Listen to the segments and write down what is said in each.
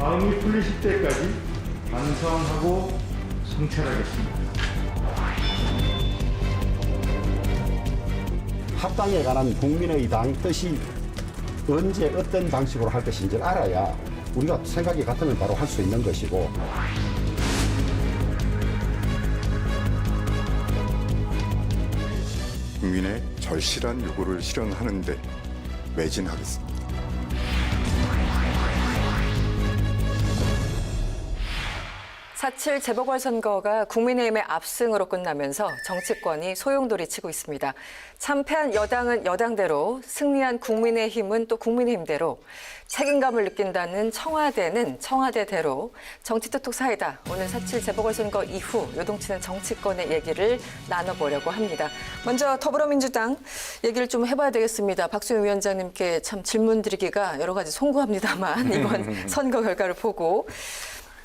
마음이 풀리실 때까지 반성하고 성찰하겠습니다. 합당에 관한 국민의 당 뜻이 언제 어떤 방식으로 할 것인지를 알아야 우리가 생각이 같으면 바로 할 수 있는 것이고. 국민의 절실한 요구를 실현하는 데 매진하겠습니다. 4.7 재보궐선거가 국민의힘의 압승으로 끝나면서 정치권이 소용돌이치고 있습니다. 참패한 여당은 여당대로, 승리한 국민의힘은 또 국민의힘대로, 책임감을 느낀다는 청와대는 청와대대로 정치톡톡 사이다. 오늘 4.7 재보궐선거 이후 요동치는 정치권의 얘기를 나눠보려고 합니다. 먼저 더불어민주당 얘기를 좀 해봐야 되겠습니다. 박수영 위원장님께 참 질문 드리기가 여러 가지 송구합니다만 이번 선거 결과를 보고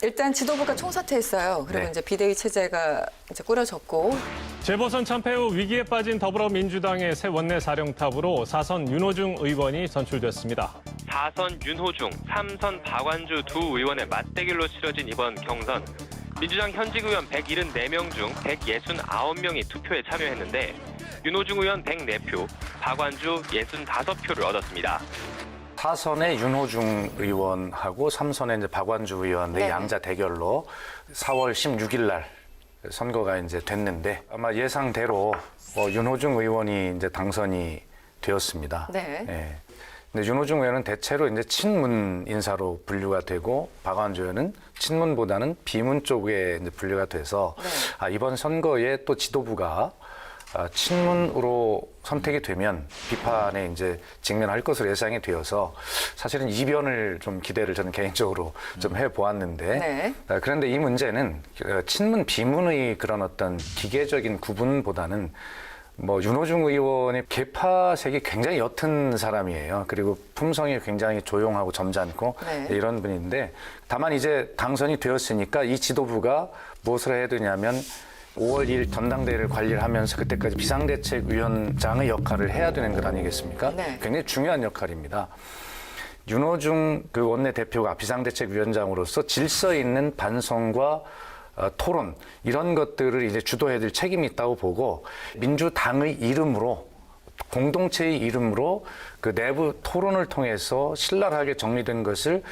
일단 지도부가 총사퇴했어요. 그리고 이제 비대위 체제가 이제 꾸려졌고. 재보선 참패 후 위기에 빠진 더불어민주당의 새 원내 사령탑으로 4선 윤호중 의원이 선출됐습니다. 4선 윤호중, 3선 박완주 두 의원의 맞대결로 치러진 이번 경선. 민주당 현직 의원 174명 중 169명이 투표에 참여했는데 윤호중 의원 104표, 박완주 65표를 얻었습니다. 4선의 윤호중 의원하고 3선의 이제 박완주 의원 의 양자 대결로 4월 16일 날 선거가 이제 됐는데 아마 예상대로 윤호중 의원이 이제 당선이 되었습니다. 네. 예. 근데 윤호중 의원은 대체로 이제 친문 인사로 분류가 되고 박완주 의원은 친문보다는 비문 쪽에 이제 분류가 돼서 이번 선거에 또 지도부가 친문으로 선택이 되면 비판에 이제 직면할 것으로 예상이 되어서 사실은 이변을 좀 기대를 저는 개인적으로 좀 해보았는데 그런데 이 문제는 친문 비문의 그런 어떤 기계적인 구분보다는 윤호중 의원의 계파색이 굉장히 옅은 사람이에요. 그리고 품성이 굉장히 조용하고 점잖고 이런 분인데 다만 이제 당선이 되었으니까 이 지도부가 무엇을 해야 되냐면 5월 2일 전당대회를 관리를 하면서 그때까지 비상대책위원장의 역할을 해야 되는 것 아니겠습니까? 굉장히 중요한 역할입니다. 윤호중 그 원내대표가 비상대책위원장으로서 질서 있는 반성과 토론 이런 것들을 이제 주도해야 될 책임이 있다고 보고 민주당의 이름으로 공동체의 이름으로 그 내부 토론을 통해서 신랄하게 정리된 것을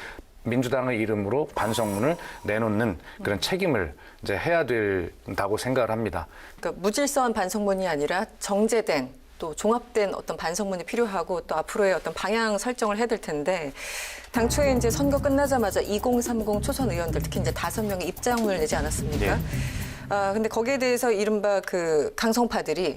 민주당의 이름으로 반성문을 내놓는 그런 책임을 이제 해야 된다고 생각을 합니다. 그러니까 무질서한 반성문이 아니라 정제된 또 종합된 어떤 반성문이 필요하고 또 앞으로의 어떤 방향 설정을 해야 될 텐데 당초에 이제 선거 끝나자마자 2030 초선 의원들 특히 이제 5명의 입장문을 내지 않았습니까? 근데 거기에 대해서 이른바 그 강성파들이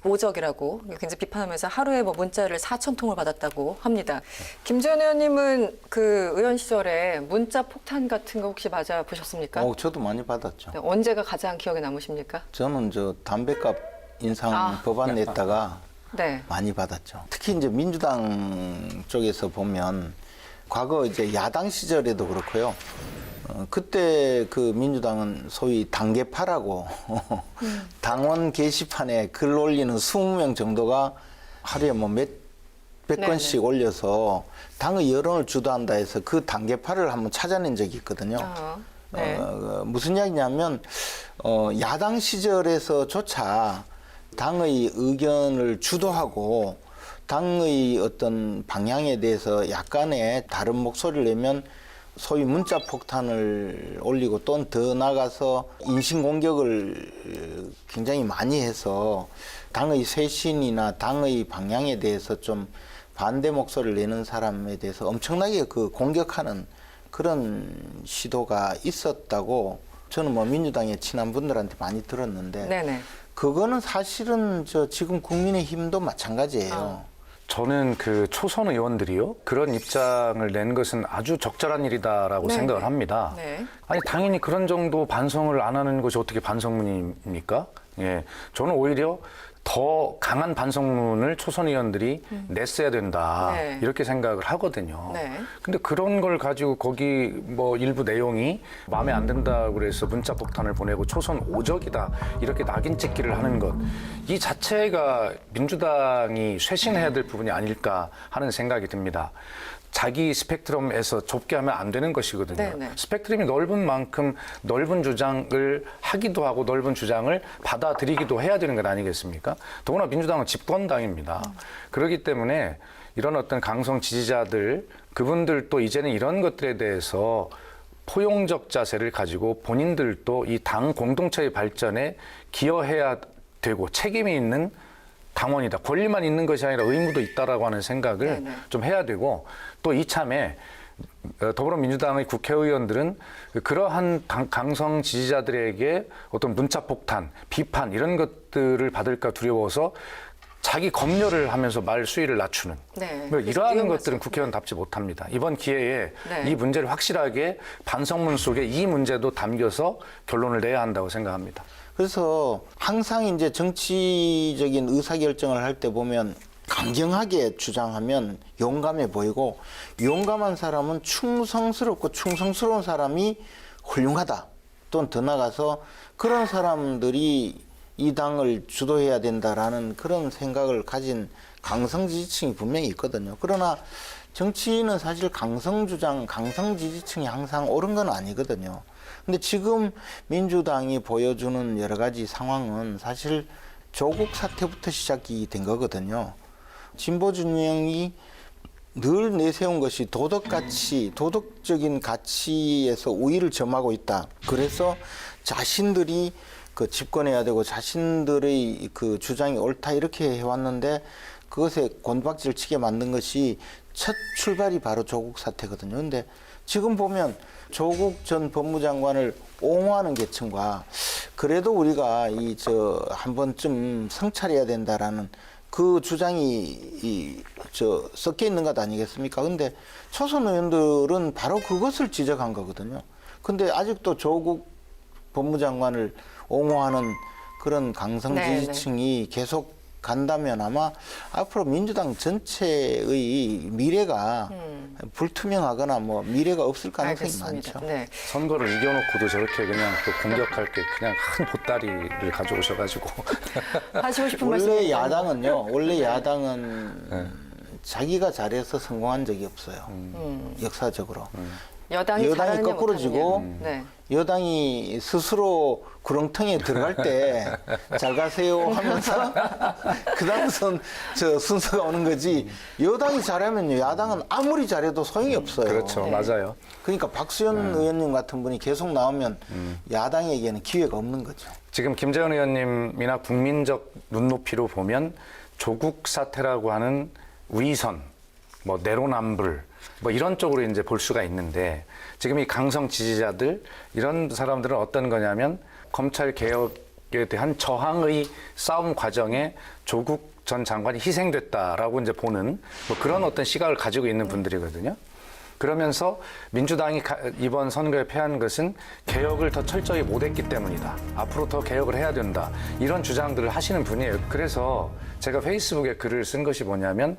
오적이라고 굉장히 비판하면서 하루에 문자를 4,000통을 받았다고 합니다. 김재현 의원님은 그 의원 시절에 문자 폭탄 같은 거 혹시 맞아 보셨습니까? 저도 많이 받았죠. 언제가 가장 기억에 남으십니까? 저는 담배값 인상 법안 냈다가 많이 받았죠. 특히 이제 민주당 쪽에서 보면 과거 이제 야당 시절에도 그렇고요. 그때 그 민주당은 소위 당계파라고 당원 게시판에 글 올리는 20명 정도가 하루에 몇백 건씩 올려서 당의 여론을 주도한다 해서 그 당계파를 한번 찾아낸 적이 있거든요. 무슨 이야기냐면 야당 시절에서조차 당의 의견을 주도하고 당의 어떤 방향에 대해서 약간의 다른 목소리를 내면 소위 문자 폭탄을 올리고 또 더 나가서 인신공격을 굉장히 많이 해서 당의 쇄신이나 당의 방향에 대해서 좀 반대 목소리를 내는 사람에 대해서 엄청나게 그 공격하는 그런 시도가 있었다고 저는 민주당에 친한 분들한테 많이 들었는데 그거는 사실은 지금 국민의힘도 마찬가지예요. 저는 그 초선 의원들이요 그런 입장을 낸 것은 아주 적절한 일이다라고 생각을 합니다. 아니 당연히 그런 정도 반성을 안 하는 것이 어떻게 반성문입니까? 예, 저는 오히려 더 강한 반성문을 초선 의원들이 냈어야 된다 이렇게 생각을 하거든요. 근데 그런 걸 가지고 거기 일부 내용이 마음에 안 든다고 그래서 문자 폭탄을 보내고 초선 오적이다 이렇게 낙인 찍기를 하는 것 이 자체가 민주당이 쇄신해야 될 부분이 아닐까 하는 생각이 듭니다. 자기 스펙트럼에서 좁게 하면 안 되는 것이거든요. 네네. 스펙트럼이 넓은 만큼 넓은 주장을 하기도 하고 넓은 주장을 받아들이기도 해야 되는 것 아니겠습니까? 더구나 민주당은 집권당입니다. 그렇기 때문에 이런 어떤 강성 지지자들, 그분들도 이제는 이런 것들에 대해서 포용적 자세를 가지고 본인들도 이 당 공동체의 발전에 기여해야 되고 책임이 있는 당원이다. 권리만 있는 것이 아니라 의무도 있다라고 하는 생각을 네네. 좀 해야 되고 또 이참에 더불어민주당의 국회의원들은 그러한 강성 지지자들에게 어떤 문자 폭탄, 비판 이런 것들을 받을까 두려워서 자기 검열을 하면서 말 수위를 낮추는 네. 이러한 것들은 국회의원답지 못합니다. 이번 기회에 네. 이 문제를 확실하게 반성문 속에 이 문제도 담겨서 결론을 내야 한다고 생각합니다. 그래서 항상 이제 정치적인 의사결정을 할 때 보면 강경하게 주장하면 용감해 보이고 용감한 사람은 충성스럽고 충성스러운 사람이 훌륭하다. 또는 더 나아가서 그런 사람들이 이 당을 주도해야 된다라는 그런 생각을 가진 강성 지지층이 분명히 있거든요. 그러나 정치인은 사실 강성 주장, 강성 지지층이 항상 옳은 건 아니거든요. 근데 지금 민주당이 보여주는 여러 가지 상황은 사실 조국 사태부터 시작이 된 거거든요. 진보 진영이 늘 내세운 것이 도덕가치, 도덕적인 가치에서 우위를 점하고 있다. 그래서 자신들이 그 집권해야 되고 자신들의 그 주장이 옳다 이렇게 해왔는데 그것에 곤박지를 치게 만든 것이 첫 출발이 바로 조국 사태거든요. 근데 지금 보면 조국 전 법무장관을 옹호하는 계층과 그래도 우리가 한 번쯤 성찰해야 된다라는 그 주장이 섞여 있는 것 아니겠습니까? 근데 초선 의원들은 바로 그것을 지적한 거거든요. 근데 아직도 조국 법무장관을 옹호하는 그런 강성 지지층이 계속 간다면 아마 앞으로 민주당 전체의 미래가 불투명하거나 뭐 미래가 없을 가능성이 알겠습니다. 많죠. 네. 선거를 이겨놓고도 저렇게 그냥 또 공격할 게 그냥 큰 보따리를 가져오셔가지고 하시고 싶은 말씀 원래 야당은 자기가 잘해서 성공한 적이 없어요. 역사적으로. 여당이 거꾸로 지고 네. 여당이 스스로 구렁텅이에 들어갈 때 잘 가세요 하면서 그다음선 순서가 오는 거지. 여당이 잘하면요, 야당은 아무리 잘해도 소용이 없어요. 그렇죠. 네. 맞아요. 그러니까 박수현 의원님 같은 분이 계속 나오면 야당에게는 기회가 없는 거죠. 지금 김재원 의원님이나 국민적 눈높이로 보면 조국 사태라고 하는 위선, 뭐 내로남불, 뭐 이런 쪽으로 이제 볼 수가 있는데 지금 이 강성 지지자들 이런 사람들은 어떤 거냐면 검찰 개혁에 대한 저항의 싸움 과정에 조국 전 장관이 희생됐다라고 이제 보는 뭐 그런 어떤 시각을 가지고 있는 분들이거든요. 그러면서 민주당이 이번 선거에 패한 것은 개혁을 더 철저히 못했기 때문이다. 앞으로 더 개혁을 해야 된다. 이런 주장들을 하시는 분이에요. 그래서 제가 페이스북에 글을 쓴 것이 뭐냐면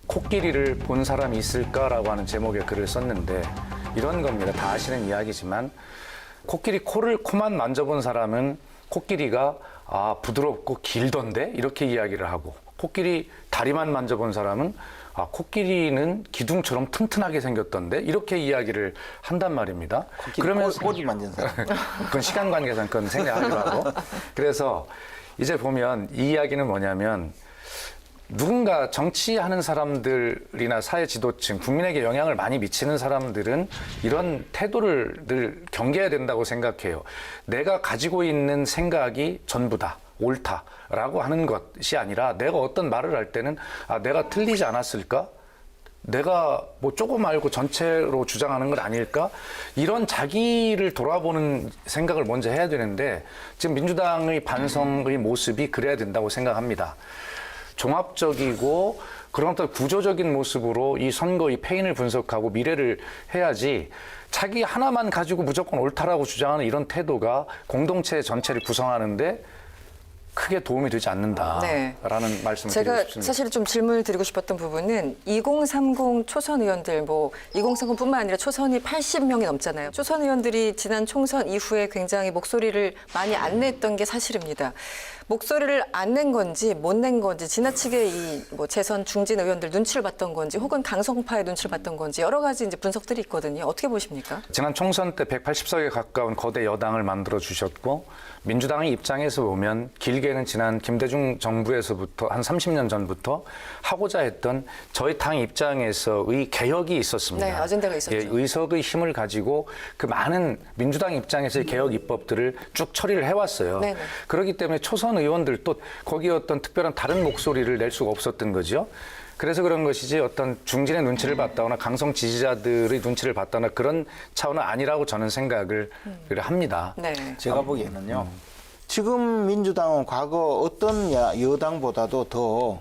코끼리를 본 사람이 있을까라고 하는 제목의 글을 썼는데 이런 겁니다. 다 아시는 이야기지만 코끼리 코만 만져본 사람은 코끼리가 부드럽고 길던데 이렇게 이야기를 하고 코끼리 다리만 만져본 사람은 코끼리는 기둥처럼 튼튼하게 생겼던데 이렇게 이야기를 한단 말입니다. 그러면서 꼬리 만진 사람. 그건 시간 관계상 그건 생략하기로 하고. 그래서 이제 보면 이 이야기는 뭐냐면 누군가 정치하는 사람들이나 사회 지도층, 국민에게 영향을 많이 미치는 사람들은 이런 태도를 늘 경계해야 된다고 생각해요. 내가 가지고 있는 생각이 전부다, 옳다라고 하는 것이 아니라 내가 어떤 말을 할 때는 내가 틀리지 않았을까? 내가 뭐 조금 알고 전체로 주장하는 건 아닐까? 이런 자기를 돌아보는 생각을 먼저 해야 되는데 지금 민주당의 반성의 모습이 그래야 된다고 생각합니다. 종합적이고 그런 어떤 구조적인 모습으로 이 선거의 패인을 분석하고 미래를 해야지 자기 하나만 가지고 무조건 옳다라고 주장하는 이런 태도가 공동체 전체를 구성하는데 크게 도움이 되지 않는다라는 네. 말씀을 제가 드리고 싶습니다. 사실 좀 질문을 드리고 싶었던 부분은 2030 초선 의원들 2030뿐만 아니라 초선이 80명이 넘잖아요. 초선 의원들이 지난 총선 이후에 굉장히 목소리를 많이 안 냈던 게 사실입니다. 목소리를 안 낸 건지 못 낸 건지 지나치게 이 재선 중진 의원들 눈치를 봤던 건지 혹은 강성파의 눈치를 봤던 건지 여러 가지 이제 분석들이 있거든요. 어떻게 보십니까? 지난 총선 때 180석에 가까운 거대 여당을 만들어 주셨고 민주당의 입장에서 보면 길게는 지난 김대중 정부에서부터 한 30년 전부터 하고자 했던 저희 당 입장에서의 개혁이 있었습니다. 네, 아젠다가 있었죠. 예, 의석의 힘을 가지고 그 많은 민주당 입장에서의 개혁 입법들을 쭉 처리를 해왔어요. 네네. 그렇기 때문에 초선 의원들도 거기에 어떤 특별한 다른 목소리를 낼 수가 없었던 거죠. 그래서 그런 것이지 어떤 중진의 눈치를 봤다거나 강성 지지자들의 눈치를 봤다거나 그런 차원은 아니라고 저는 생각을 합니다. 네. 제가 보기에는요. 지금 민주당은 과거 어떤 여당보다도 더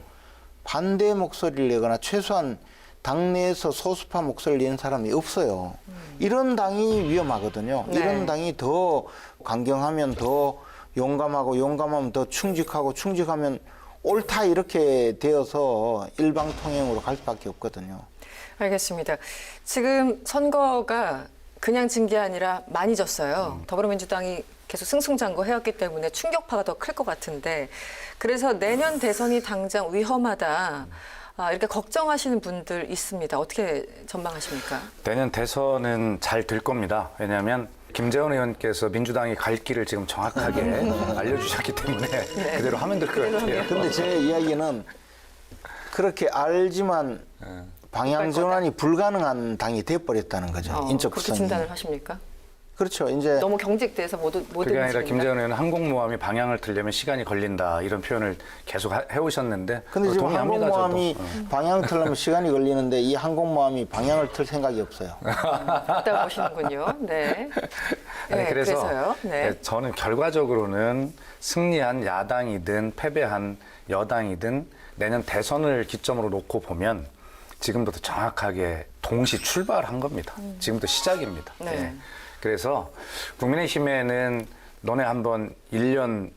반대 목소리를 내거나 최소한 당내에서 소수파 목소리를 낸 사람이 없어요. 이런 당이 위험하거든요. 네. 이런 당이 더 강경하면 더 용감하고 용감하면 더 충직하고 충직하면 옳다 이렇게 되어서 일방통행으로 갈 수밖에 없거든요. 알겠습니다. 지금 선거가 그냥 진 게 아니라 많이 졌어요. 더불어민주당이 계속 승승장구 해왔기 때문에 충격파가 더 클 것 같은데 그래서 내년 대선이 당장 위험하다. 이렇게 걱정하시는 분들 있습니다. 어떻게 전망하십니까? 내년 대선은 잘 될 겁니다. 왜냐하면 김재원 의원께서 민주당이 갈 길을 지금 정확하게 알려주셨기 때문에 그대로 하면 될 것 같아요. 근데 제 이야기는 그렇게 알지만 방향 전환이 불가능한 당이 돼버렸다는 거죠. 인적 그렇게 구성이. 진단을 하십니까? 그렇죠. 이제 너무 경직돼서 모든 그게 아니라 움직임이다? 김재원 의원은 항공모함이 방향을 틀려면 시간이 걸린다 이런 표현을 계속 해오셨는데 근데 지금 동의합니다, 항공모함이 저도. 방향 틀려면 시간이 걸리는데 이 항공모함이 방향을 틀 생각이 없어요. 있다고 보시는군요. 네. 아니, 그래서요. 네. 저는 결과적으로는 승리한 야당이든 패배한 여당이든 내년 대선을 기점으로 놓고 보면 지금부터 정확하게 동시 출발한 겁니다. 지금부터 시작입니다. 네. 예. 그래서 국민의힘에는 너네 한번 1년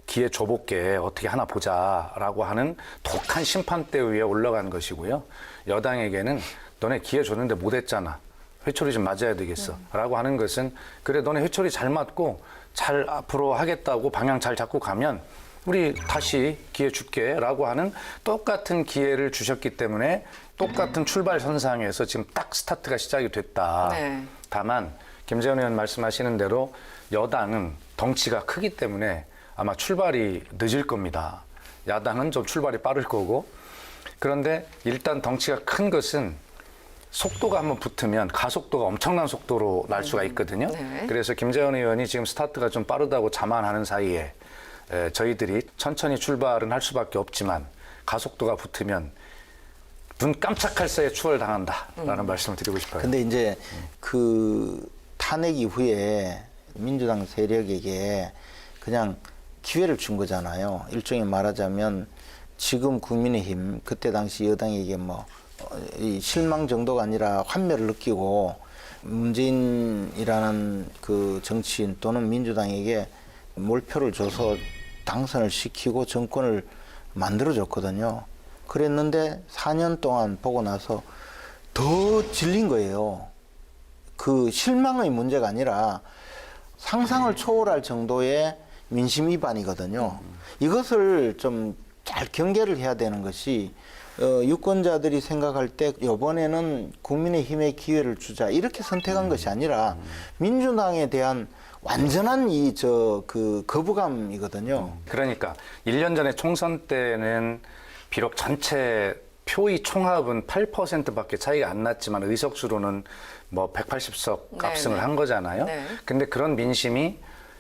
기회 줘볼게 어떻게 하나 보자라고 하는 독한 심판대 위에 올라간 것이고요. 여당에게는 너네 기회 줬는데 못했잖아. 회초리 좀 맞아야 되겠어. 라고 하는 것은 그래 너네 회초리 잘 맞고 잘 앞으로 하겠다고 방향 잘 잡고 가면 우리 다시 기회 줄게 라고 하는 똑같은 기회를 주셨기 때문에 똑같은 출발선상에서 지금 딱 스타트가 시작이 됐다. 네. 다만 김재원 의원 말씀하시는 대로 여당은 덩치가 크기 때문에 아마 출발이 늦을 겁니다. 야당은 좀 출발이 빠를 거고 그런데 일단 덩치가 큰 것은 속도가 한번 붙으면 가속도가 엄청난 속도로 날 수가 있거든요. 네. 그래서 김재원 의원이 지금 스타트가 좀 빠르다고 자만하는 사이에 저희들이 천천히 출발은 할 수밖에 없지만 가속도가 붙으면 눈 깜짝할 새에 추월당한다라는 말씀을 드리고 싶어요. 근데 이제 그 탄핵 이후에 민주당 세력에게 그냥 기회를 준 거잖아요. 일종의 말하자면 지금 국민의힘 그때 당시 여당에게 이 실망 정도가 아니라 환멸을 느끼고 문재인이라는 그 정치인 또는 민주당에게 몰표를 줘서 당선을 시키고 정권을 만들어줬거든요. 그랬는데 4년 동안 보고 나서 더 질린 거예요. 그 실망의 문제가 아니라 상상을 초월할 정도의 민심 위반이거든요. 이것을 좀 잘 경계를 해야 되는 것이 유권자들이 생각할 때 이번에는 국민의힘에 기회를 주자 이렇게 선택한 것이 아니라 민주당에 대한 완전한 그 거부감이거든요. 그러니까 1년 전에 총선 때는 비록 전체 표의 총합은 8%밖에 차이가 안 났지만 의석수로는 180석 압승을 한 거잖아요. 네. 근데 그런 민심이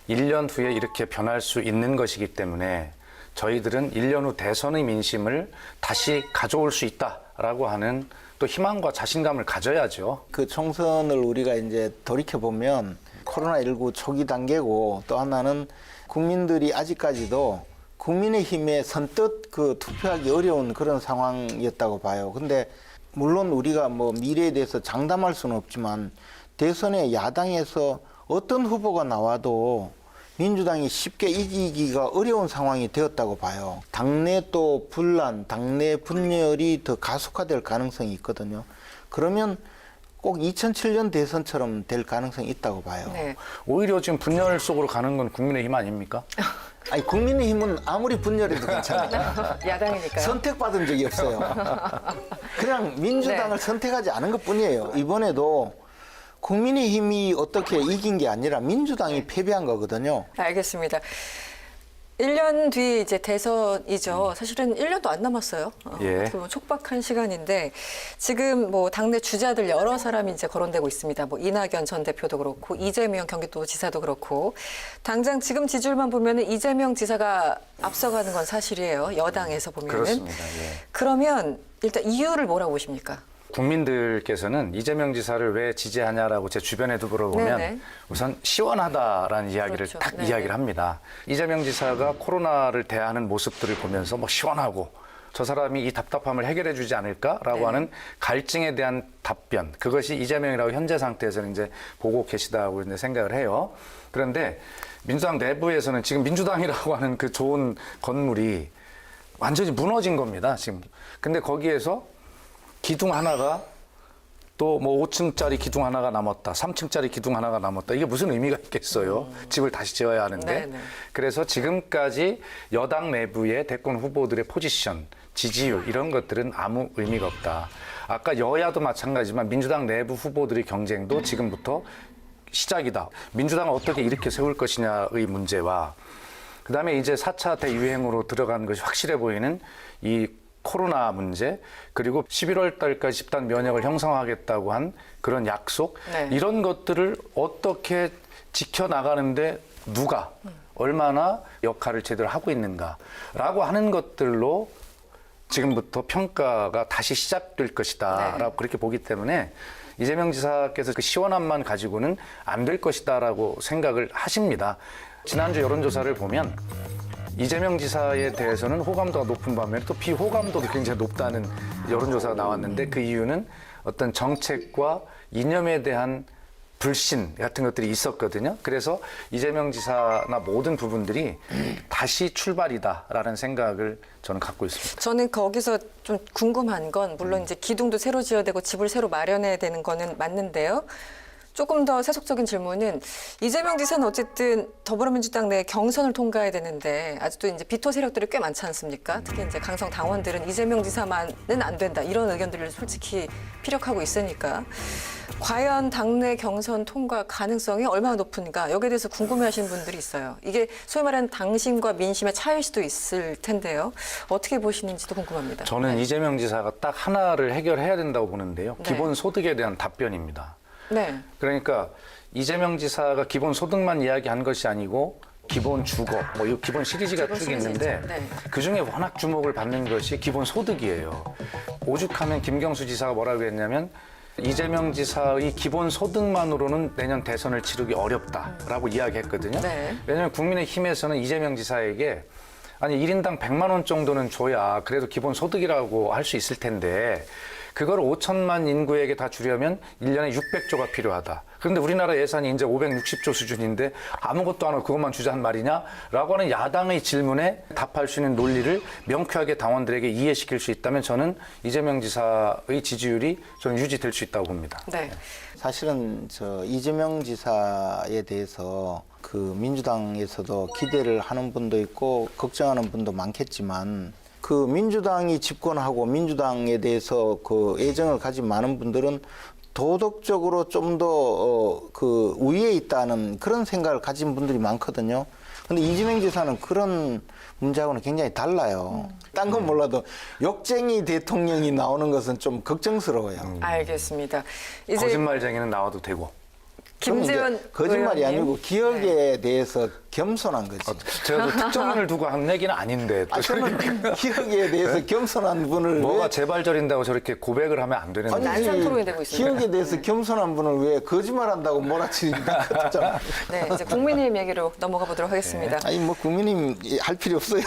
1년 후에 이렇게 변할 수 있는 것이기 때문에 저희들은 1년 후 대선의 민심을 다시 가져올 수 있다라고 하는 또 희망과 자신감을 가져야죠. 그 총선을 우리가 이제 돌이켜보면 코로나19 초기 단계고 또 하나는 국민들이 아직까지도 국민의힘에 선뜻 그 투표하기 어려운 그런 상황이었다고 봐요. 근데 물론 우리가 미래에 대해서 장담할 수는 없지만 대선에 야당에서 어떤 후보가 나와도 민주당이 쉽게 이기기가 어려운 상황이 되었다고 봐요. 당내 또 분란, 당내 분열이 더 가속화될 가능성이 있거든요. 그러면 꼭 2007년 대선처럼 될 가능성이 있다고 봐요. 네. 오히려 지금 분열 속으로 가는 건 국민의힘 아닙니까? 아니, 국민의힘은 아무리 분열해도 괜찮아요. 야당이니까요. 선택받은 적이 없어요. 그냥 민주당을 네. 선택하지 않은 것 뿐이에요. 이번에도 국민의힘이 어떻게 이긴 게 아니라 민주당이 패배한 거거든요. 알겠습니다. 1년 뒤 이제 대선이죠. 사실은 1년도 안 남았어요. 예. 어떻게 보면 촉박한 시간인데 지금 뭐 당내 주자들 여러 사람이 이제 거론되고 있습니다. 뭐 이낙연 전 대표도 그렇고 이재명 경기도지사도 그렇고 당장 지금 지지율만 보면은 이재명 지사가 앞서가는 건 사실이에요. 여당에서 보면은. 그렇습니다. 예. 그러면 일단 이유를 뭐라고 보십니까? 국민들께서는 이재명 지사를 왜 지지하냐라고 제 주변에도 물어보면 네네. 우선 시원하다라는 이야기를 그렇죠. 딱 네네. 이야기를 합니다. 이재명 지사가 코로나를 대하는 모습들을 보면서 뭐 시원하고 저 사람이 이 답답함을 해결해 주지 않을까라고 네. 하는 갈증에 대한 답변, 그것이 이재명이라고 현재 상태에서는 이제 보고 계시다고 이제 생각을 해요. 그런데 민주당 내부에서는 지금 민주당이라고 하는 그 좋은 건물이 완전히 무너진 겁니다, 지금. 근데 거기에서 기둥 하나가 또 뭐 5층짜리 기둥 하나가 남았다, 3층짜리 기둥 하나가 남았다. 이게 무슨 의미가 있겠어요? 집을 다시 지어야 하는데. 네네. 그래서 지금까지 여당 내부의 대권 후보들의 포지션, 지지율 이런 것들은 아무 의미가 없다. 아까 여야도 마찬가지지만 민주당 내부 후보들의 경쟁도 지금부터 시작이다. 민주당을 어떻게 이렇게 세울 것이냐의 문제와 그다음에 이제 4차 대유행으로 들어가는 것이 확실해 보이는 이 코로나 문제, 그리고 11월 달까지 집단 면역을 형성하겠다고 한 그런 약속, 네. 이런 것들을 어떻게 지켜나가는데 누가 얼마나 역할을 제대로 하고 있는가라고 하는 것들로 지금부터 평가가 다시 시작될 것이다라고 네. 그렇게 보기 때문에 이재명 지사께서 그 시원함만 가지고는 안 될 것이다라고 생각을 하십니다. 지난주 여론조사를 보면 이재명 지사에 대해서는 호감도가 높은 반면에 또 비호감도도 굉장히 높다는 여론조사가 나왔는데 그 이유는 어떤 정책과 이념에 대한 불신 같은 것들이 있었거든요. 그래서 이재명 지사나 모든 부분들이 다시 출발이다라는 생각을 저는 갖고 있습니다. 저는 거기서 좀 궁금한 건 물론 이제 기둥도 새로 지어야 되고 집을 새로 마련해야 되는 거는 맞는데요. 조금 더 세속적인 질문은 이재명 지사는 어쨌든 더불어민주당 내 경선을 통과해야 되는데 아직도 이제 비토 세력들이 꽤 많지 않습니까? 특히 이제 강성 당원들은 이재명 지사만은 안 된다 이런 의견들을 솔직히 피력하고 있으니까 과연 당내 경선 통과 가능성이 얼마나 높은가 여기에 대해서 궁금해하시는 분들이 있어요. 이게 소위 말하는 당심과 민심의 차이일 수도 있을 텐데요. 어떻게 보시는지도 궁금합니다. 저는 이재명 지사가 딱 하나를 해결해야 된다고 보는데요. 네. 기본 소득에 대한 답변입니다. 네. 그러니까 이재명 지사가 기본 소득만 이야기한 것이 아니고 기본 주거, 뭐 이 기본 시리즈가 기본 쭉 시리즈 있는데 있죠. 네. 그중에 워낙 주목을 받는 것이 기본 소득이에요. 오죽하면 김경수 지사가 뭐라고 했냐면 이재명 지사의 기본 소득만으로는 내년 대선을 치르기 어렵다라고 이야기했거든요. 네. 왜냐하면 국민의힘에서는 이재명 지사에게 아니 1인당 100만 원 정도는 줘야 그래도 기본 소득이라고 할 수 있을 텐데 그걸 5천만 인구에게 다 주려면 1년에 600조가 필요하다. 그런데 우리나라 예산이 이제 560조 수준인데 아무것도 안 하고 그것만 주자는 말이냐라고 하는 야당의 질문에 답할 수 있는 논리를 명쾌하게 당원들에게 이해시킬 수 있다면 저는 이재명 지사의 지지율이 저는 유지될 수 있다고 봅니다. 네. 사실은 저 이재명 지사에 대해서 그 민주당에서도 기대를 하는 분도 있고 걱정하는 분도 많겠지만 그 민주당이 집권하고 민주당에 대해서 그 애정을 가진 많은 분들은 도덕적으로 좀 더 그 우위에 있다는 그런 생각을 가진 분들이 많거든요. 근데 이재명 지사는 그런 문제하고는 굉장히 달라요. 딴 건 몰라도 욕쟁이 대통령이 나오는 것은 좀 걱정스러워요. 알겠습니다. 이제 거짓말쟁이는 나와도 되고. 김재원 거짓말이 의원님. 아니고 기억에 대해서 겸손한 거지. 제가 또 특정인을 두고 한 얘기는 아닌데 또 저는 기억에 대해서 겸손한 분을 뭐가 왜 재발절인다고 저렇게 고백을 하면 안 되는데. 난상 토론이 되고 있습니다. 기억에 대해서 겸손한 분을 왜 거짓말한다고 몰아치니까 참. 네, 이제 국민의힘 얘기로 넘어가 보도록 하겠습니다. 아니 뭐 국민님 할 필요 없어요.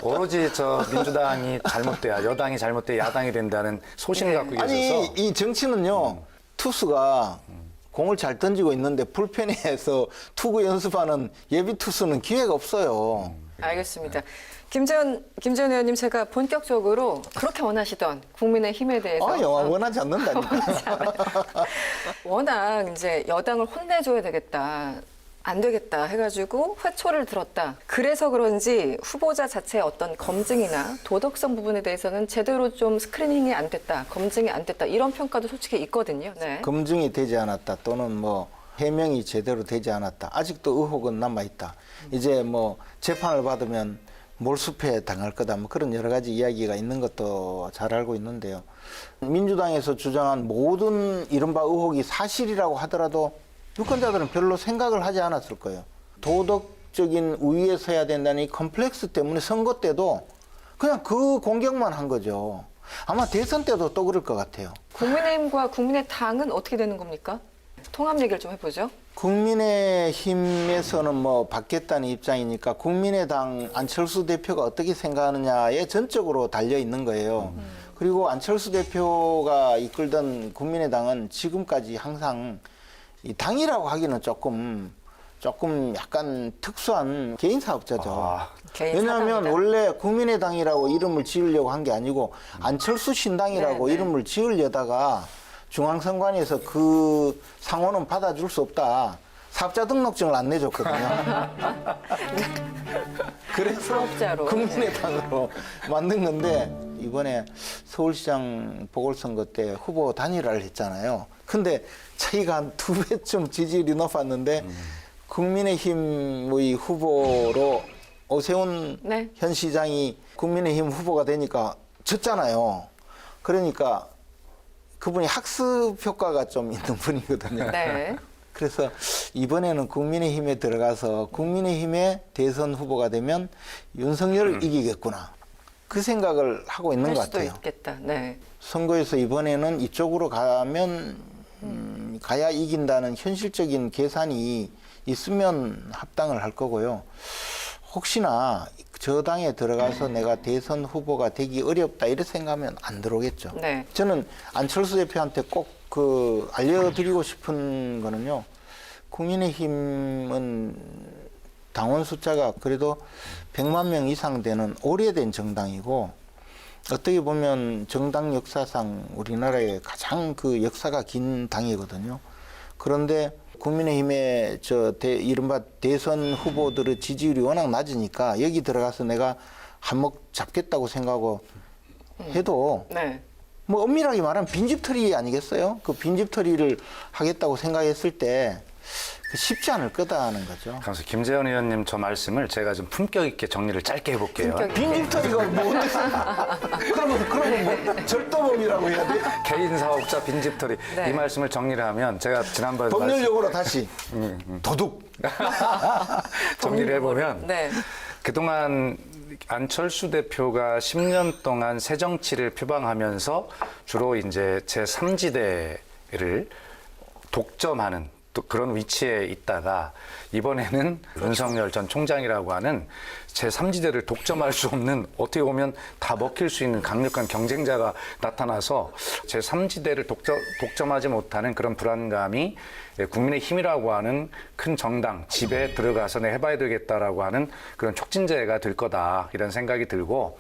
오로지 저 민주당이 잘못돼야 여당이 잘못돼야 야당이 된다는 소신을 갖고 계셔서 아니 이 정치는요 투수가 공을 잘 던지고 있는데 불펜에서 투구 연습하는 예비 투수는 기회가 없어요. 알겠습니다. 김재현 의원님, 제가 본격적으로 그렇게 원하시던 국민의힘에 대해서 원하지 않는다니까. 워낙 이제 여당을 혼내줘야 되겠다, 안 되겠다 해가지고 회초를 들었다. 그래서 그런지 후보자 자체의 어떤 검증이나 도덕성 부분에 대해서는 제대로 좀 스크리닝이 안 됐다, 검증이 안 됐다, 이런 평가도 솔직히 있거든요. 네. 검증이 되지 않았다 또는 뭐 해명이 제대로 되지 않았다. 아직도 의혹은 남아있다. 이제 뭐 재판을 받으면 몰수패 당할 거다. 뭐 그런 여러 가지 이야기가 있는 것도 잘 알고 있는데요. 민주당에서 주장한 모든 이른바 의혹이 사실이라고 하더라도 유권자들은 별로 생각을 하지 않았을 거예요. 도덕적인 우위에 서야 된다는 이 컴플렉스 때문에 선거 때도 그냥 그 공격만 한 거죠. 아마 대선 때도 또 그럴 것 같아요. 국민의힘과 국민의당은 어떻게 되는 겁니까? 통합 얘기를 좀 해보죠. 국민의힘에서는 뭐 받겠다는 입장이니까 국민의당 안철수 대표가 어떻게 생각하느냐에 전적으로 달려 있는 거예요. 그리고 안철수 대표가 이끌던 국민의당은 지금까지 항상 이 당이라고 하기는 조금 약간 특수한 개인 사업자죠. 개인 왜냐하면 사당이다. 원래 국민의당이라고 이름을 지으려고 한 게 아니고 안철수 신당이라고 네. 이름을 지으려다가 중앙선관위에서 그 상호는 받아줄 수 없다. 사업자 등록증을 안 내줬거든요. 그래서 사업자로. 국민의당으로 만든 건데 이번에 서울시장 보궐선거 때 후보 단일화를 했잖아요. 근데 차이가 한 2배쯤 지지율이 높았는데 국민의힘의 후보로 오세훈 네. 현 시장이 국민의힘 후보가 되니까 졌잖아요. 그러니까 그분이 학습 효과가 좀 있는 분이거든요. 네. 그래서 이번에는 국민의힘에 들어가서 국민의힘의 대선 후보가 되면 윤석열을 이기겠구나. 그 생각을 하고 있는 할 것 수도 같아요. 있겠다. 네. 선거에서 이번에는 이쪽으로 가면 가야 이긴다는 현실적인 계산이 있으면 합당을 할 거고요. 혹시나 저 당에 들어가서 내가 대선 후보가 되기 어렵다 이렇게 생각하면 안 들어오겠죠. 네. 저는 안철수 대표한테 꼭 알려드리고 싶은 거는요. 국민의힘은 당원 숫자가 그래도 100만 명 이상 되는 오래된 정당이고 어떻게 보면 정당 역사상 우리나라의 가장 그 역사가 긴 당이거든요. 그런데 국민의힘의 이른바 대선 후보들의 지지율이 워낙 낮으니까 여기 들어가서 내가 한몫 잡겠다고 생각하고 해도 네. 뭐 엄밀하게 말하면 빈집털이 아니겠어요? 그 빈집털이를 하겠다고 생각했을 때 쉽지 않을 거다는 거죠. 그래서 김재현 의원님 저 말씀을 제가 좀 품격 있게 정리를 짧게 해볼게요. 빈집털이가 뭔데? 그러면 뭐 절도범이라고 해야 돼? 개인 사업자 빈집털이 네. 이 말씀을 정리를 하면 제가 지난번에 법률 용어로 다시 도둑. 정리를 해보면 네. 그동안 안철수 대표가 10년 동안 새 정치를 표방하면서 주로 이제 제3지대를 독점하는 또 그런 위치에 있다가 이번에는 윤석열 전 총장이라고 하는 제3지대를 독점할 수 없는 어떻게 보면 다 먹힐 수 있는 강력한 경쟁자가 나타나서 제3지대를 독점하지 못하는 그런 불안감이 국민의힘이라고 하는 큰 정당 집에 들어가서 내 해봐야 되겠다라고 하는 그런 촉진제가 될 거다 이런 생각이 들고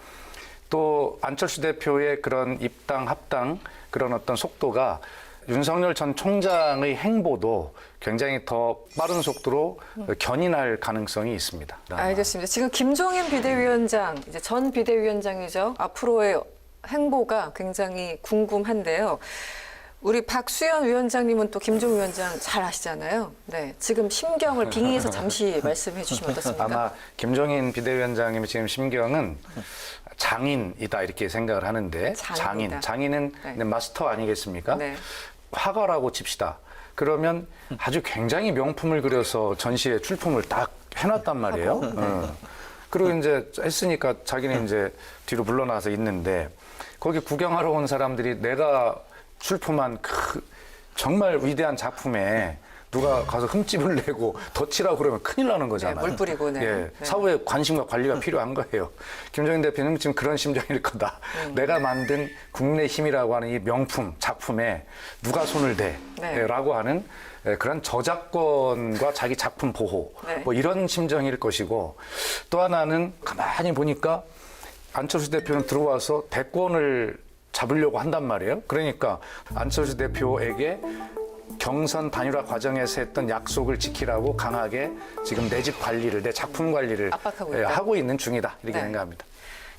또 안철수 대표의 그런 입당 합당 그런 어떤 속도가 윤석열 전 총장의 행보도 굉장히 더 빠른 속도로 견인할 가능성이 있습니다. 알겠습니다. 지금 김종인 비대위원장, 이제 전 비대위원장이죠. 앞으로의 행보가 굉장히 궁금한데요. 우리 박수현 위원장님은 또 김종인 위원장 잘 아시잖아요. 네, 지금 심경을 빙의해서 잠시 말씀해 주시면 어떻습니까? 아마 김종인 비대위원장님의 지금 심경은 장인이다 이렇게 생각을 하는데 장인이다. 장인은 네. 마스터 아니겠습니까? 네. 화가라고 칩시다. 그러면 아주 굉장히 명품을 그려서 전시에 출품을 딱 해놨단 말이에요. 그리고 이제 했으니까 자기는 이제 뒤로 물러나서 있는데 거기 구경하러 온 사람들이 내가 출품한 그 정말 위대한 작품에 누가 가서 흠집을 내고 덧칠하고 그러면 큰일 나는 거잖아요. 물 뿌리고, 네. 예, 네. 사후에 관심과 관리가 필요한 거예요. 김정인 대표는 지금 그런 심정일 거다. 내가 만든 국민의힘이라고 하는 이 명품 작품에 누가 손을 대라고 하는 그런 저작권과 자기 작품 보호 네. 뭐 이런 심정일 것이고, 또 하나는 가만히 보니까 안철수 대표는 들어와서 대권을 잡으려고 한단 말이에요. 그러니까 안철수 대표에게 경선 단일화 과정에서 했던 약속을 지키라고 강하게 지금 내 집 관리를, 내 작품 관리를 압박하고 있다. 하고 있는 중이다. 이렇게 네. 생각합니다.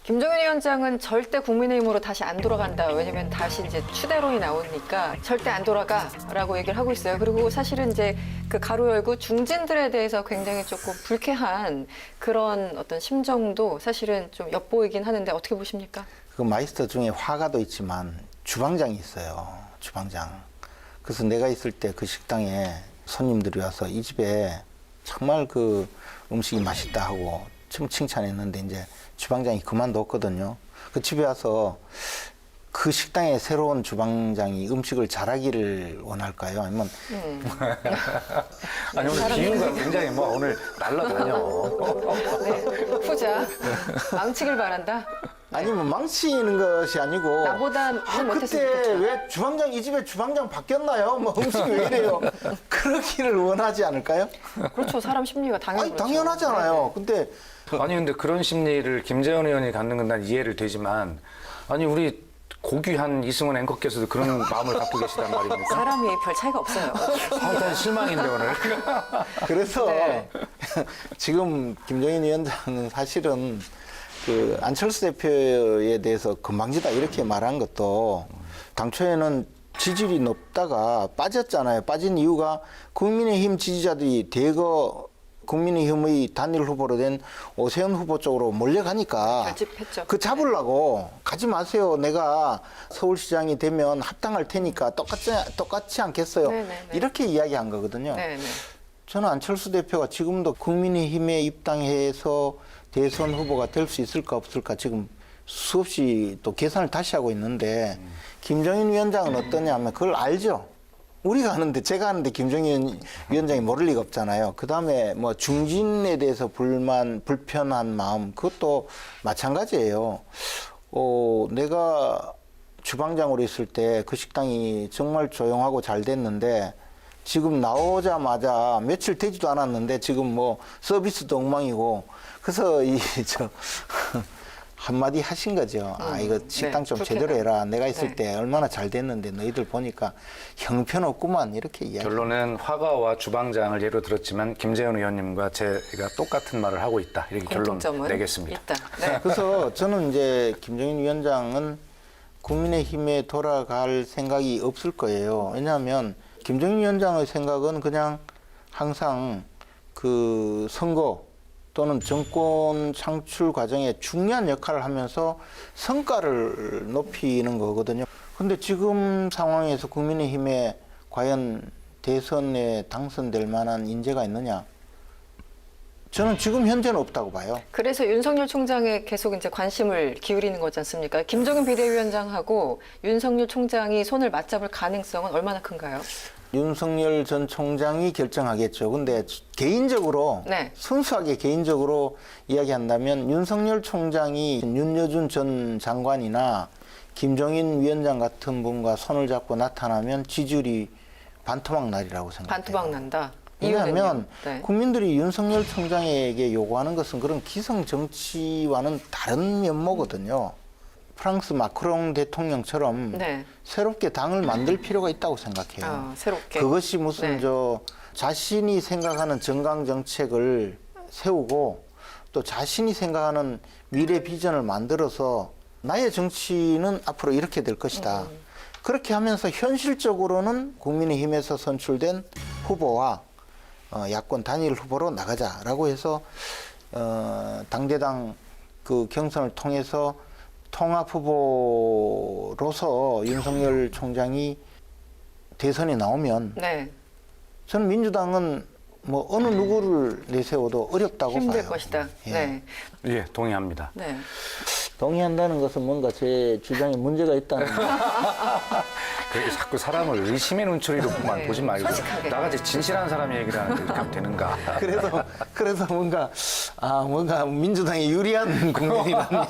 김정인 위원장은 절대 국민의힘으로 다시 안 돌아간다. 왜냐면 다시 이제 추대론이 나오니까 절대 안 돌아가라고 얘기를 하고 있어요. 그리고 사실은 이제 그 가로 열고 중진들에 대해서 굉장히 조금 불쾌한 그런 어떤 심정도 사실은 좀 엿보이긴 하는데 어떻게 보십니까? 그 마이스터 중에 화가도 있지만 주방장이 있어요. 주방장. 그래서 내가 있을 때 그 식당에 손님들이 와서 이 집에 정말 그 음식이 맛있다 하고 참 칭찬했는데 이제 주방장이 그만뒀거든요. 그 집에 와서 그 식당에 새로운 주방장이 음식을 잘하기를 원할까요? 아니면 아니, 오늘 기운과 굉장히 뭐 오늘 날라다녀. 네, 후자. 망치길 바란다. 아니면 망치는 것이 아니고 나보다는 못했으면 그때 좋겠죠. 왜 주방장 이 집에 주방장 바뀌었나요? 뭐 음식이 왜 이래요? 그러기를 원하지 않을까요? 그렇죠. 사람 심리가 당연히 아니 그렇죠. 당연하잖아요. 근데 아니 근데 그런 심리를 김재원 의원이 갖는 건 난 이해를 되지만, 아니 우리 고귀한 이승원 앵커께서도 그런 마음을 갖고 계시단 말입니까? 사람이 별 차이가 없어요. 아, 난 실망인데 오늘. 그래서 네. 지금 김정인 위원장은 사실은 그 안철수 대표에 대해서 건방지다 이렇게 말한 것도 당초에는 지지율이 높다가 빠졌잖아요. 빠진 이유가 국민의힘 지지자들이 대거 국민의힘의 단일 후보로 된 오세훈 후보 쪽으로 몰려가니까 결집했죠. 그 잡으려고 가지 마세요. 내가 서울시장이 되면 합당할 테니까 똑같지 않겠어요. 네네네. 이렇게 이야기한 거거든요. 네, 네. 저는 안철수 대표가 지금도 국민의힘에 입당해서 대선 후보가 될 수 있을까 없을까 지금 수없이 또 계산을 다시 하고 있는데 김정인 위원장은 어떠냐면 그걸 알죠. 우리가 아는데 제가 아는데 김정인 위원장이 모를 리가 없잖아요. 그다음에 뭐 중진에 대해서 불편한 마음 그것도 마찬가지예요. 내가 주방장으로 있을 때 그 식당이 정말 조용하고 잘 됐는데 지금 나오자마자 며칠 되지도 않았는데 지금 뭐 서비스도 엉망이고 그래서 한마디 하신 거죠. 이거 식당 네, 좀 불쾌감. 제대로 해라. 내가 있을 네. 때 얼마나 잘 됐는데 너희들 보니까 형편없구만 이렇게 이야기. 결론은 화가와 주방장을 예로 들었지만 김재원 의원님과 제가 똑같은 말을 하고 있다. 이렇게 결론 공통점은 내겠습니다. 있다. 네. 그래서 저는 이제 김정인 위원장은 국민의힘에 돌아갈 생각이 없을 거예요. 왜냐하면 김정인 위원장의 생각은 그냥 항상 그 선거 또는 정권 창출 과정에 중요한 역할을 하면서 성과를 높이는 거거든요. 근데 지금 상황에서 국민의힘에 과연 대선에 당선될 만한 인재가 있느냐? 저는 지금 현재는 없다고 봐요. 그래서 윤석열 총장에 계속 이제 관심을 기울이는 거지 않습니까? 김종인 비대위원장하고 윤석열 총장이 손을 맞잡을 가능성은 얼마나 큰가요? 윤석열 전 총장이 결정하겠죠. 근데 개인적으로 네. 순수하게 개인적으로 이야기한다면 윤석열 총장이 윤여준 전 장관이나 김종인 위원장 같은 분과 손을 잡고 나타나면 지지율이 반토막 날이라고 생각해요. 반토막 난다. 왜냐하면 네. 국민들이 윤석열 총장에게 요구하는 것은 그런 기성 정치와는 다른 면모거든요. 프랑스 마크롱 대통령처럼 네. 새롭게 당을 만들 필요가 있다고 생각해요. 새롭게. 그것이 무슨 네. 자신이 생각하는 정강 정책을 세우고 또 자신이 생각하는 미래 비전을 만들어서 나의 정치는 앞으로 이렇게 될 것이다. 그렇게 하면서 현실적으로는 국민의힘에서 선출된 후보와 야권 단일 후보로 나가자라고 해서 당대당 그 경선을 통해서 통합 후보로서 윤석열 총장이 대선에 나오면 네. 저는 민주당은 뭐 어느 누구를 내세워도 어렵다고 힘들 봐요. 것이다. 예. 네. 예, 동의합니다. 네. 동의한다는 것은 뭔가 제 주장에 문제가 있다는 그렇게 자꾸 사람을 의심의 눈초리로만 네, 보지 말고 솔직하게. 나같이 진실한 사람이 얘기를 하는데 이렇게 하면 되는가. 그래서 뭔가 민주당이 유리한 국면이라는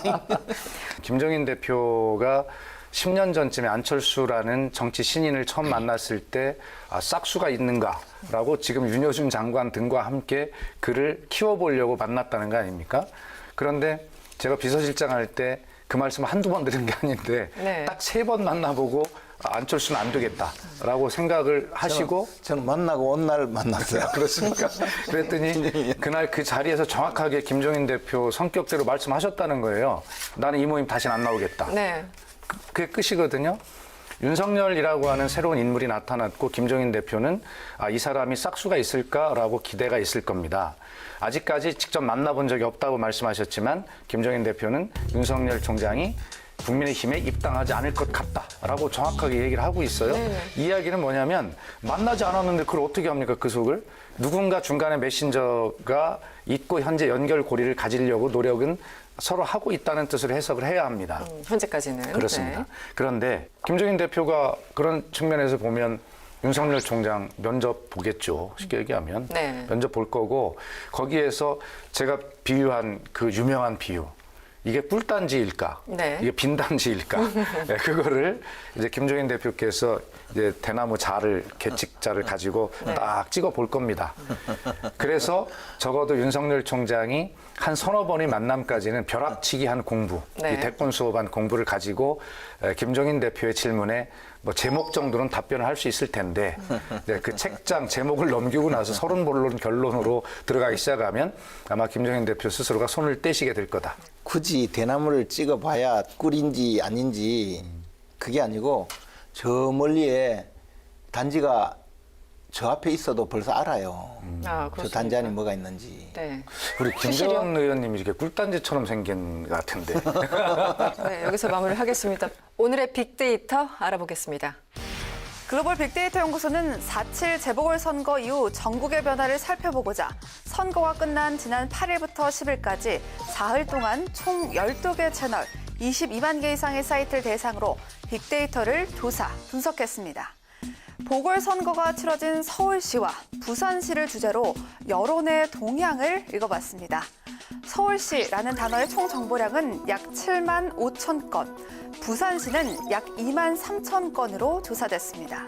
김종인 대표가 10년 전쯤에 안철수라는 정치 신인을 처음 만났을 때 싹수가 있는가라고 지금 윤여준 장관 등과 함께 그를 키워보려고 만났다는 거 아닙니까? 그런데 제가 비서실장 할 때 그 말씀 한두 번 들은 게 아닌데 네. 딱 3번 만나보고 안철수는 안 되겠다라고 생각을 하시고 저는 만나고 온 날 만났어요. 그렇습니까? 그랬더니 그날 그 자리에서 정확하게 김종인 대표 성격대로 말씀하셨다는 거예요. 나는 이 모임 다시는 안 나오겠다. 네. 그게 끝이거든요. 윤석열이라고 하는 새로운 인물이 나타났고 김종인 대표는 이 사람이 싹수가 있을까라고 기대가 있을 겁니다. 아직까지 직접 만나본 적이 없다고 말씀하셨지만 김종인 대표는 윤석열 총장이 국민의힘에 입당하지 않을 것 같다라고 정확하게 얘기를 하고 있어요. 이야기는 뭐냐면 만나지 않았는데 그걸 어떻게 합니까? 그 속을. 누군가 중간에 메신저가 있고 현재 연결고리를 가지려고 노력은 서로 하고 있다는 뜻으로 해석을 해야 합니다. 현재까지는. 그렇습니다. 네. 그런데 김종인 대표가 그런 측면에서 보면 윤석열 총장 면접 보겠죠. 쉽게 얘기하면. 네. 면접 볼 거고 거기에서 제가 비유한 그 유명한 비유. 이게 꿀단지일까? 네. 이게 빈단지일까? 네, 그거를 이제 김종인 대표께서 이제 대나무 자를 개칙자를 가지고 딱 찍어 볼 겁니다. 그래서 적어도 윤석열 총장이 한 서너 번의 만남까지는 벼락치기 한 공부, 네. 이 대권 수업한 공부를 가지고 김종인 대표의 질문에 뭐 제목 정도는 답변을 할 수 있을 텐데 네, 그 책장 제목을 넘기고 나서 서론본론 결론으로 들어가기 시작하면 아마 김종인 대표 스스로가 손을 떼시게 될 거다. 굳이 대나무를 찍어봐야 꿀인지 아닌지 그게 아니고 저 멀리에 단지가 저 앞에 있어도 벌써 알아요. 아, 저 그렇습니까? 단지 안에 뭐가 있는지. 네. 우리 사실이요? 김재원 의원님이 이렇게 꿀단지처럼 생긴 것 같은데. 네, 여기서 마무리를 하겠습니다. 오늘의 빅데이터 알아보겠습니다. 글로벌 빅데이터 연구소는 4.7 재보궐선거 이후 전국의 변화를 살펴보고자 선거가 끝난 지난 8일부터 10일까지 사흘 동안 총 12개 채널 22만 개 이상의 사이트를 대상으로 빅데이터를 조사, 분석했습니다. 보궐선거가 치러진 서울시와 부산시를 주제로 여론의 동향을 읽어봤습니다. 서울시라는 단어의 총 정보량은 약 7만 5천 건, 부산시는 약 2만 3천 건으로 조사됐습니다.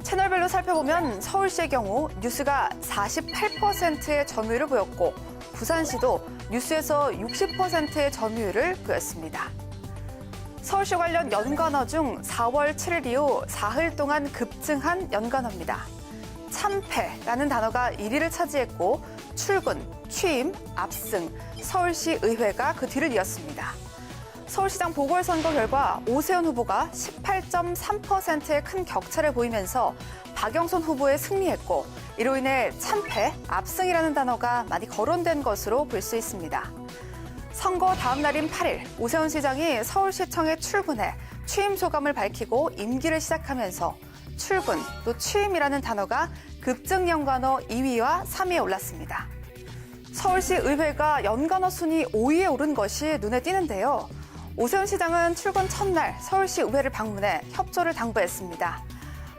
채널별로 살펴보면 서울시의 경우 뉴스가 48%의 점유율을 보였고 부산시도 뉴스에서 60%의 점유율을 보였습니다. 서울시 관련 연관어 중 4월 7일 이후 사흘 동안 급증한 연관어입니다. 참패라는 단어가 1위를 차지했고 출근, 취임, 압승, 서울시 의회가 그 뒤를 이었습니다. 서울시장 보궐선거 결과 오세훈 후보가 18.3%의 큰 격차를 보이면서 박영선 후보에 승리했고 이로 인해 참패, 압승이라는 단어가 많이 거론된 것으로 볼 수 있습니다. 선거 다음 날인 8일 오세훈 시장이 서울시청에 출근해 취임 소감을 밝히고 임기를 시작하면서 출근 또 취임이라는 단어가 급증 연관어 2위와 3위에 올랐습니다. 서울시 의회가 연관어 순위 5위에 오른 것이 눈에 띄는데요. 오세훈 시장은 출근 첫날 서울시 의회를 방문해 협조를 당부했습니다.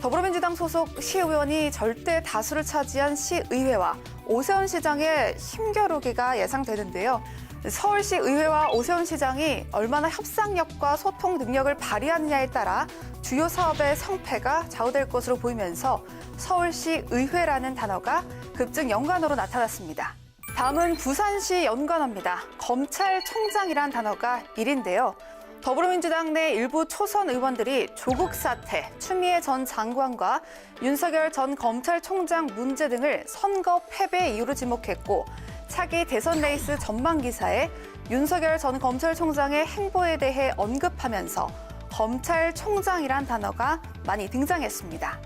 더불어민주당 소속 시의원이 절대 다수를 차지한 시의회와 오세훈 시장의 힘겨루기가 예상되는데요. 서울시 의회와 오세훈 시장이 얼마나 협상력과 소통 능력을 발휘하느냐에 따라 주요 사업의 성패가 좌우될 것으로 보이면서 서울시 의회라는 단어가 급증 연관어로 나타났습니다. 다음은 부산시 연관어입니다. 검찰총장이란 단어가 1인데요. 더불어민주당 내 일부 초선 의원들이 조국 사태, 추미애 전 장관과 윤석열 전 검찰총장 문제 등을 선거 패배의 이유로 지목했고 차기 대선 레이스 전망 기사에 윤석열 전 검찰총장의 행보에 대해 언급하면서 검찰총장이란 단어가 많이 등장했습니다.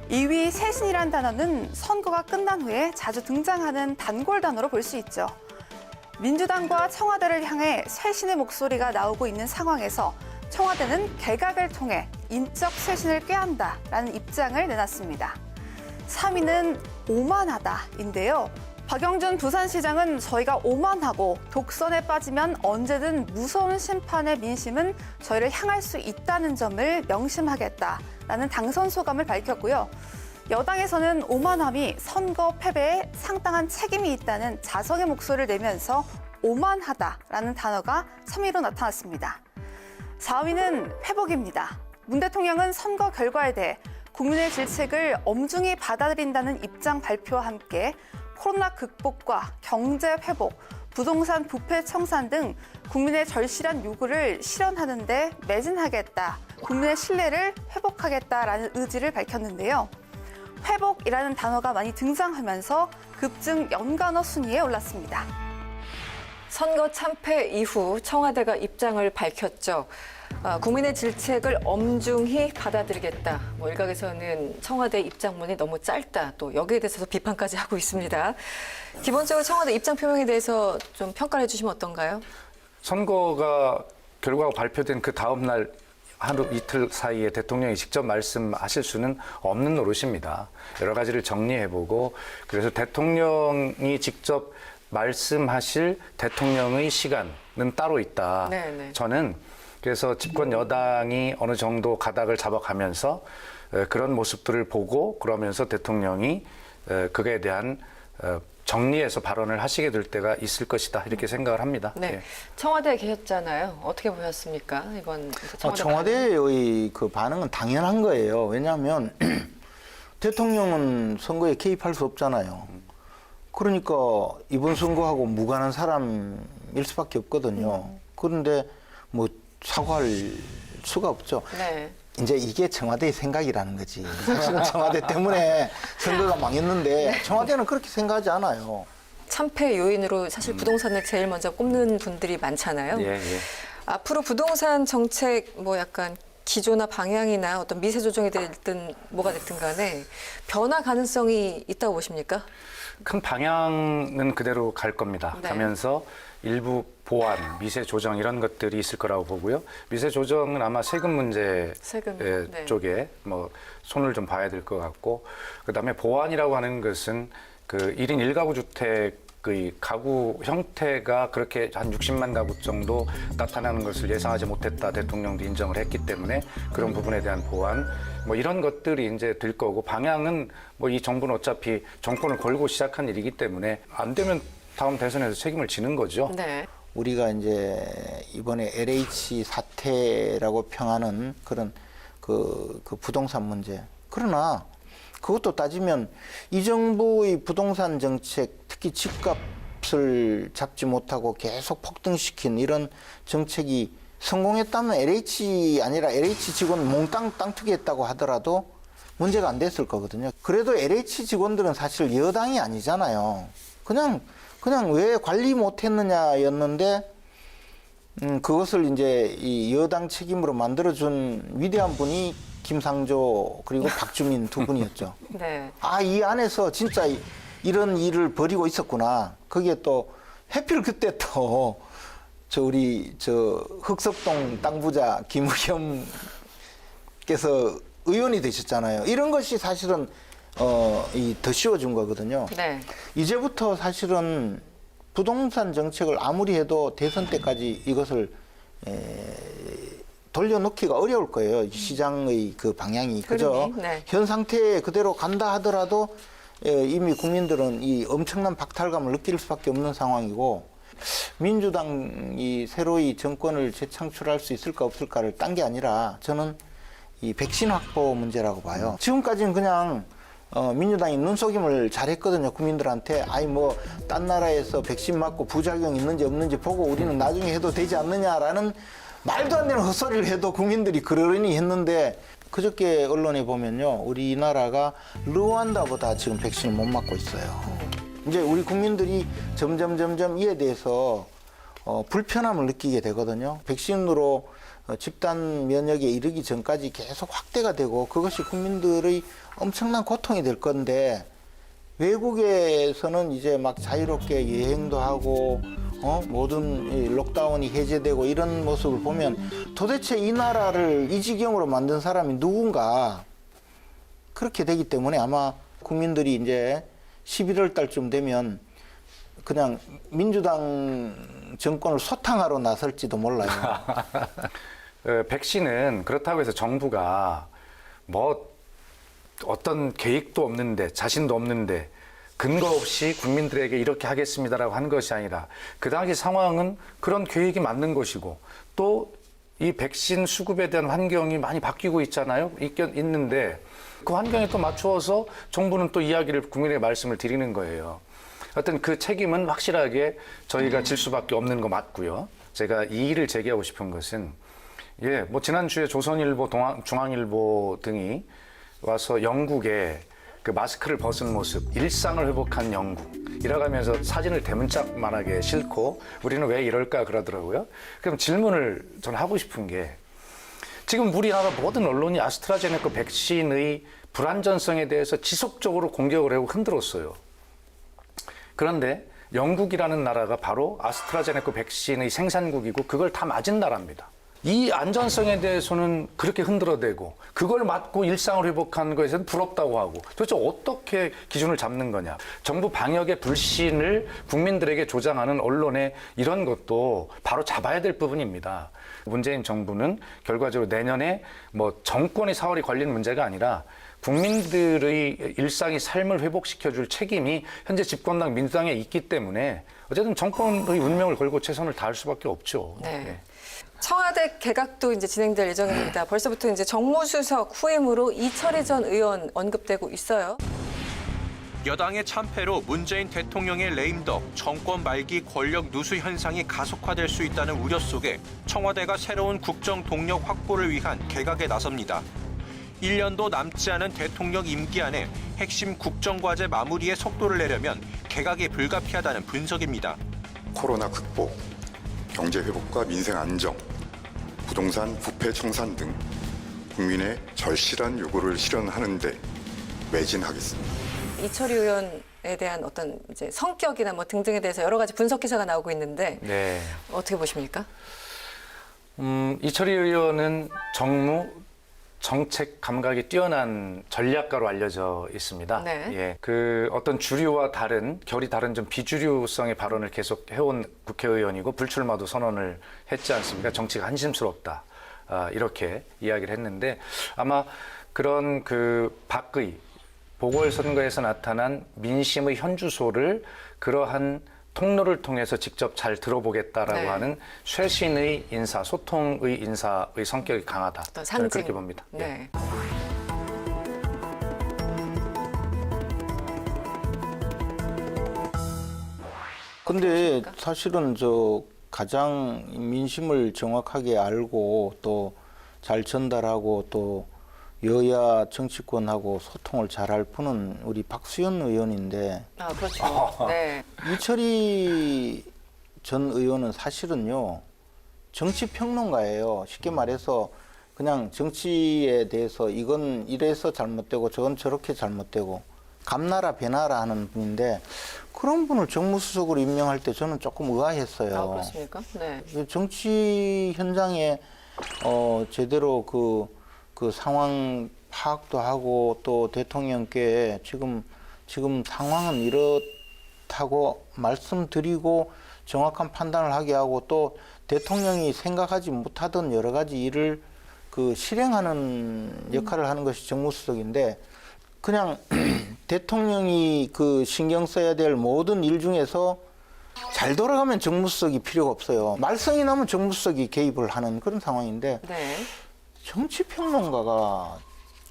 2위 쇄신이란 단어는 선거가 끝난 후에 자주 등장하는 단골 단어로 볼 수 있죠. 민주당과 청와대를 향해 쇄신의 목소리가 나오고 있는 상황에서 청와대는 개각을 통해 인적 쇄신을 꾀한다라는 입장을 내놨습니다. 3위는 오만하다인데요. 박영준 부산시장은 저희가 오만하고 독선에 빠지면 언제든 무서운 심판의 민심은 저희를 향할 수 있다는 점을 명심하겠다라는 당선 소감을 밝혔고요. 여당에서는 오만함이 선거 패배에 상당한 책임이 있다는 자성의 목소리를 내면서 오만하다라는 단어가 3위로 나타났습니다. 4위는 회복입니다. 문 대통령은 선거 결과에 대해 국민의 질책을 엄중히 받아들인다는 입장 발표와 함께 코로나 극복과 경제 회복, 부동산 부패 청산 등 국민의 절실한 요구를 실현하는 데 매진하겠다, 국민의 신뢰를 회복하겠다라는 의지를 밝혔는데요. 회복이라는 단어가 많이 등장하면서 급증 연관어 순위에 올랐습니다. 선거 참패 이후 청와대가 입장을 밝혔죠. 국민의 질책을 엄중히 받아들이겠다. 일각에서는 청와대 입장문이 너무 짧다. 또 여기에 대해서도 비판까지 하고 있습니다. 기본적으로 청와대 입장 표명에 대해서 좀 평가를 해주시면 어떤가요? 선거가 결과가 발표된 그 다음 날 하루 이틀 사이에 대통령이 직접 말씀하실 수는 없는 노릇입니다. 여러 가지를 정리해보고 그래서 대통령이 직접 말씀하실 대통령의 시간은 따로 있다. 네네. 저는 그래서 집권 여당이 어느 정도 가닥을 잡아가면서 그런 모습들을 보고 그러면서 대통령이 그거에 대한 정리해서 발언을 하시게 될 때가 있을 것이다 이렇게 생각을 합니다. 네, 예. 청와대에 계셨잖아요. 어떻게 보셨습니까? 이번 청와대의 그 반응은 당연한 거예요. 왜냐하면 대통령은 선거에 개입할 수 없잖아요. 그러니까 이번 선거하고 무관한 사람일 수밖에 없거든요. 그런데 뭐 사과할 수가 없죠. 네. 이제 이게 청와대의 생각이라는 거지. 사실은 청와대 때문에 선거가 망했는데 청와대는 그렇게 생각하지 않아요. 참패 요인으로 사실 부동산을 제일 먼저 꼽는 분들이 많잖아요. 예, 예. 앞으로 부동산 정책 약간 기조나 방향이나 어떤 미세 조정이 됐든 뭐가 됐든 간에 변화 가능성이 있다고 보십니까? 큰 방향은 그대로 갈 겁니다. 네. 가면서 일부 보완, 미세 조정 이런 것들이 있을 거라고 보고요. 미세 조정은 아마 세금 문제 네. 쪽에 손을 좀 봐야 될 것 같고, 그다음에 보완이라고 하는 것은 그 1인 1가구 주택의 가구 형태가 그렇게 한 60만 가구 정도 나타나는 것을 예상하지 못했다 대통령도 인정을 했기 때문에 그런 부분에 대한 보완 이런 것들이 이제 될 거고, 방향은 이 정부는 어차피 정권을 걸고 시작한 일이기 때문에 안 되면 다음 대선에서 책임을 지는 거죠. 네. 우리가 이제 이번에 LH 사태라고 평하는 그런 그 부동산 문제. 그러나 그것도 따지면 이 정부의 부동산 정책, 특히 집값을 잡지 못하고 계속 폭등시킨 이런 정책이 성공했다면 LH 아니라 LH 직원 몽땅 땅 투기했다고 하더라도 문제가 안 됐을 거거든요. 그래도 LH 직원들은 사실 여당이 아니잖아요. 그냥 왜 관리 못했느냐였는데 그것을 이제 이 여당 책임으로 만들어준 위대한 분이 김상조 그리고 박주민 두 분이었죠. 네. 이 안에서 진짜 이런 일을 벌이고 있었구나. 거기에 또 해필 그때 또 우리 흑석동 땅 부자 김의겸께서 의원이 되셨잖아요. 이런 것이 사실은 더 씌워준 거거든요. 네. 이제부터 사실은 부동산 정책을 아무리 해도 대선 때까지 이것을 돌려놓기가 어려울 거예요. 시장의 그 방향이. 그죠? 네. 현 상태에 그대로 간다 하더라도 이미 국민들은 이 엄청난 박탈감을 느낄 수밖에 없는 상황이고, 민주당이 새로이 정권을 재창출할 수 있을까 없을까를 딴 게 아니라 저는 이 백신 확보 문제라고 봐요. 지금까지는 그냥 민주당이 눈속임을 잘했거든요. 국민들한테 딴 나라에서 백신 맞고 부작용 있는지 없는지 보고 우리는 나중에 해도 되지 않느냐라는 말도 안 되는 헛소리를 해도 국민들이 그러려니 했는데, 그저께 언론에 보면요, 우리나라가 르완다보다 지금 백신을 못 맞고 있어요. 이제 우리 국민들이 점점 이에 대해서 불편함을 느끼게 되거든요. 백신으로 집단 면역에 이르기 전까지 계속 확대가 되고 그것이 국민들의 엄청난 고통이 될 건데, 외국에서는 이제 막 자유롭게 여행도 하고 모든 록다운이 해제되고 이런 모습을 보면 도대체 이 나라를 이 지경으로 만든 사람이 누군가, 그렇게 되기 때문에 아마 국민들이 이제 11월 달쯤 되면 그냥 민주당 정권을 소탕하러 나설지도 몰라요. 백신은 그렇다고 해서 정부가 뭐 어떤 계획도 없는데 자신도 없는데 근거 없이 국민들에게 이렇게 하겠습니다라고 한 것이 아니라 그 당시 상황은 그런 계획이 맞는 것이고 또 이 백신 수급에 대한 환경이 많이 바뀌고 있잖아요. 있는데 그 환경에 또 맞추어서 정부는 또 이야기를 국민에게 말씀을 드리는 거예요. 어떤 그 책임은 확실하게 저희가 질 수밖에 없는 거 맞고요. 제가 이의를 제기하고 싶은 것은 뭐 지난주에 조선일보, 중앙일보 등이 와서 영국에 그 마스크를 벗은 모습, 일상을 회복한 영국이라고 하면서 사진을 대문짝만하게 싣고 우리는 왜 이럴까 그러더라고요. 그럼 질문을 저는 하고 싶은 게 지금 우리나라 모든 언론이 아스트라제네카 백신의 불안전성에 대해서 지속적으로 공격을 하고 흔들었어요. 그런데 영국이라는 나라가 바로 아스트라제네카 백신의 생산국이고 그걸 다 맞은 나라입니다. 이 안전성에 대해서는 그렇게 흔들어대고 그걸 맞고 일상을 회복한 것에서는 부럽다고 하고 도대체 어떻게 기준을 잡는 거냐. 정부 방역의 불신을 국민들에게 조장하는 언론의 이런 것도 바로 잡아야 될 부분입니다. 문재인 정부는 결과적으로 내년에 뭐 정권의 사활이 걸리는 문제가 아니라 국민들의 일상의 삶을 회복시켜줄 책임이 현재 집권당 민주당에 있기 때문에 어쨌든 정권의 운명을 걸고 최선을 다할 수밖에 없죠. 네. 네. 청와대 개각도 이제 진행될 예정입니다. 벌써부터 이제 정무수석 후임으로 이철희 전 의원 언급되고 있어요. 여당의 참패로 문재인 대통령의 레임덕, 정권 말기 권력 누수 현상이 가속화될 수 있다는 우려 속에 청와대가 새로운 국정 동력 확보를 위한 개각에 나섭니다. 1년도 남지 않은 대통령 임기 안에 핵심 국정과제 마무리에 속도를 내려면 개각이 불가피하다는 분석입니다. 코로나 극복, 경제 회복과 민생 안정, 부동산 부패 청산 등 국민의 절실한 요구를 실현하는 데 매진하겠습니다. 이철희 의원에 대한 어떤 이제 성격이나 뭐 등등에 대해서 여러 가지 분석 기사가 나오고 있는데 네. 어떻게 보십니까? 이철희 의원은 정무 정책 감각이 뛰어난 전략가로 알려져 있습니다. 네. 예, 그 어떤 주류와 다른 결이 다른 좀 비주류성의 발언을 계속 해온 국회의원이고 불출마도 선언을 했지 않습니까? 정치가 한심스럽다 이렇게 이야기를 했는데 아마 그런 그 밖의 보궐선거에서 나타난 민심의 현주소를 그러한 통로를 통해서 직접 잘 들어보겠다라고 네. 하는 쇄신의 인사, 소통의 인사의 성격이 강하다. 어떤 저는 상징. 그렇게 봅니다. 네. 근데 사실은 저 가장 민심을 정확하게 알고 또 잘 전달하고 또 여야 정치권하고 소통을 잘할 분은 우리 박수현 의원인데 아, 그렇죠. 네. 이철희 전 의원은 사실은요 정치평론가예요. 쉽게 말해서 그냥 정치에 대해서 이건 이래서 잘못되고 저건 저렇게 잘못되고 감나라 배나라 하는 분인데 그런 분을 정무수석으로 임명할 때 저는 조금 의아했어요. 아, 그렇습니까? 네. 정치 현장에 제대로 그 상황 파악도 하고 또 대통령께 지금 상황은 이렇다고 말씀드리고 정확한 판단을 하게 하고 또 대통령이 생각하지 못하던 여러 가지 일을 그 실행하는 역할을 하는 것이 정무수석인데 그냥 대통령이 그 신경 써야 될 모든 일 중에서 잘 돌아가면 정무수석이 필요가 없어요. 말썽이 나면 정무수석이 개입을 하는 그런 상황인데 네. 정치평론가가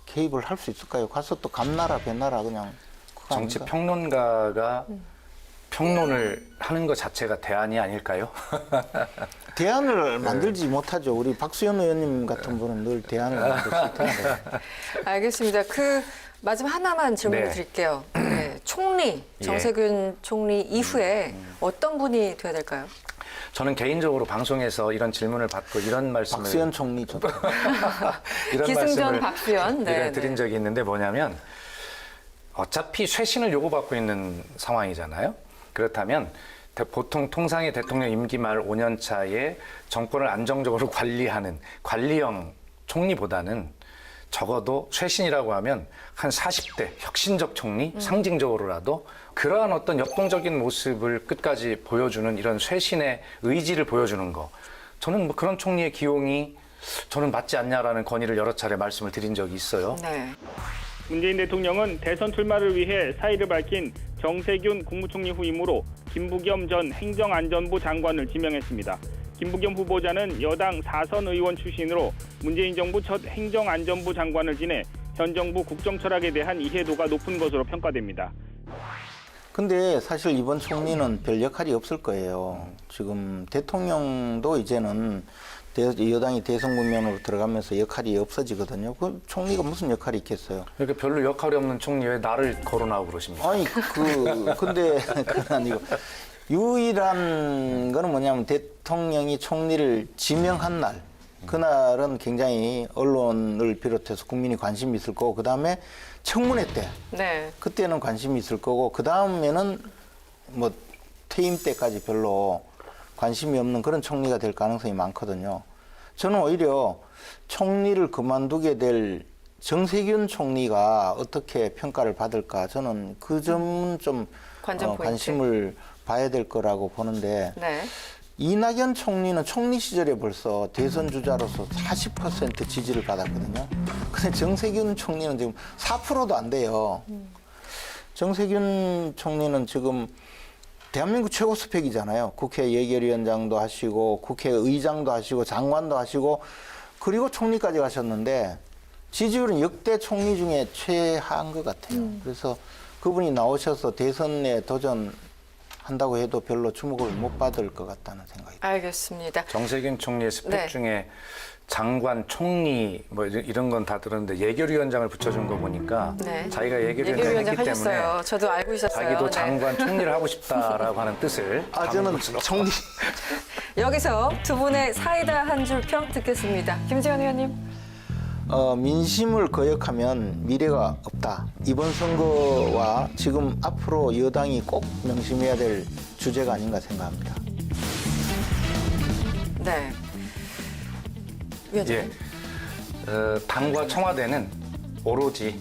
개입을 할 수 있을까요? 가서 또 감나라 배나라 그냥 그거 아닌가? 정치평론가가 평론을 하는 것 자체가 대안이 아닐까요? 대안을 만들지 못하죠. 우리 박수현 의원님 같은 분은 늘 대안을 만드실 텐데. 알겠습니다. 그 마지막 하나만 질문을 네. 드릴게요. 네. 총리, 정세균 총리 이후에 어떤 분이 돼야 될까요? 저는 개인적으로 방송에서 이런 질문을 받고 이런 말씀을 박수현 총리 좋다. 이런 기승전 말씀을 박수현. 네, 드린 적이 있는데 뭐냐면 어차피 쇄신을 요구받고 있는 상황이잖아요. 그렇다면 보통 통상의 대통령 임기 말 5년 차에 정권을 안정적으로 관리하는 관리형 총리보다는 적어도 쇄신이라고 하면 한 40대 혁신적 총리, 상징적으로라도 그러한 어떤 역동적인 모습을 끝까지 보여주는 이런 쇄신의 의지를 보여주는 거. 저는 뭐 그런 총리의 기용이 저는 맞지 않냐라는 건의를 여러 차례 말씀을 드린 적이 있어요. 네. 문재인 대통령은 대선 출마를 위해 사의를 밝힌 정세균 국무총리 후임으로 김부겸 전 행정안전부 장관을 지명했습니다. 김부겸 후보자는 여당 4선 의원 출신으로 문재인 정부 첫 행정안전부 장관을 지내 현 정부 국정 철학에 대한 이해도가 높은 것으로 평가됩니다. 근데 사실 이번 총리는 별 역할이 없을 거예요. 지금 대통령도 이제는 여당이 대선 국면으로 들어가면서 역할이 없어지거든요. 그 총리가 무슨 역할이 있겠어요? 그러니까 별로 역할이 없는 총리 왜 나를 거론하고 그러십니까? 아니 근데 그건 아니고 유일한 거는 뭐냐면 대통령이 총리를 지명한 날 그날은 굉장히 언론을 비롯해서 국민이 관심이 있을 거고 그다음에 청문회 때 네. 그때는 관심이 있을 거고 그다음에는 뭐 퇴임 때까지 별로 관심이 없는 그런 총리가 될 가능성이 많거든요. 저는 오히려 총리를 그만두게 될 정세균 총리가 어떻게 평가를 받을까 저는 그 점은 좀 관심을 봐야 될 거라고 보는데 네. 이낙연 총리는 총리 시절에 벌써 대선 주자로서 40% 지지를 받았거든요. 근데 정세균 총리는 지금 4%도 안 돼요. 정세균 총리는 지금 대한민국 최고 스펙이잖아요. 국회 예결위원장도 하시고 국회의장도 하시고 장관도 하시고 그리고 총리까지 가셨는데 지지율은 역대 총리 중에 최하한 것 같아요. 그래서 그분이 나오셔서 대선에 도전한다고 해도 별로 주목을 못 받을 것 같다는 생각이 듭니다. 알겠습니다. 정세균 총리의 스펙 네. 중에 장관, 총리 뭐 이런 건 다 들었는데 예결위원장을 붙여준 거 보니까 네. 자기가 예결위원장 예결위원장 했기 하셨어요. 때문에 저도 알고 있었어요. 자기도 네. 장관, 총리를 하고 싶다라고 하는 뜻을 저는 총리 여기서 두 분의 사이다 한 줄 평 듣겠습니다. 김재현 의원님. 민심을 거역하면 미래가 없다. 이번 선거와 지금 앞으로 여당이 꼭 명심해야 될 주제가 아닌가 생각합니다. 네. 위원장님. 예. 당과 청와대는 오로지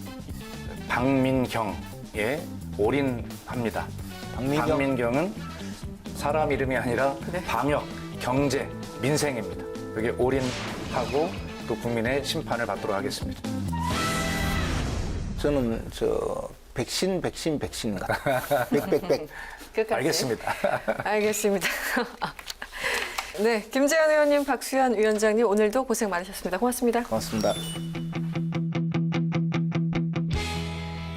박민경에 올인합니다. 박민경은 사람 이름이 아니라 네. 방역, 경제, 민생입니다. 여기에 올인하고 또 국민의 심판을 받도록 하겠습니다. 저는 백신 같아. 백백백. 끝까지. 알겠습니다. 알겠습니다. 네, 김재현 의원님, 박수현 위원장님 오늘도 고생 많으셨습니다. 고맙습니다. 고맙습니다.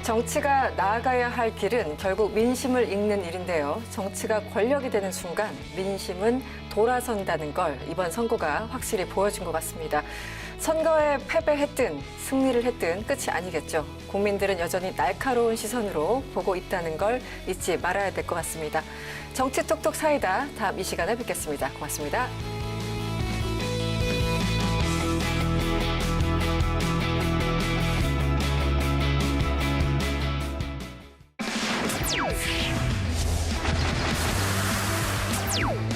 정치가 나아가야 할 길은 결국 민심을 읽는 일인데요. 정치가 권력이 되는 순간 민심은 돌아선다는 걸 이번 선거가 확실히 보여준 것 같습니다. 선거에 패배했든 승리를 했든 끝이 아니겠죠. 국민들은 여전히 날카로운 시선으로 보고 있다는 걸 잊지 말아야 될 것 같습니다. 정치 톡톡 사이다. 다음 이 시간에 뵙겠습니다. 고맙습니다. you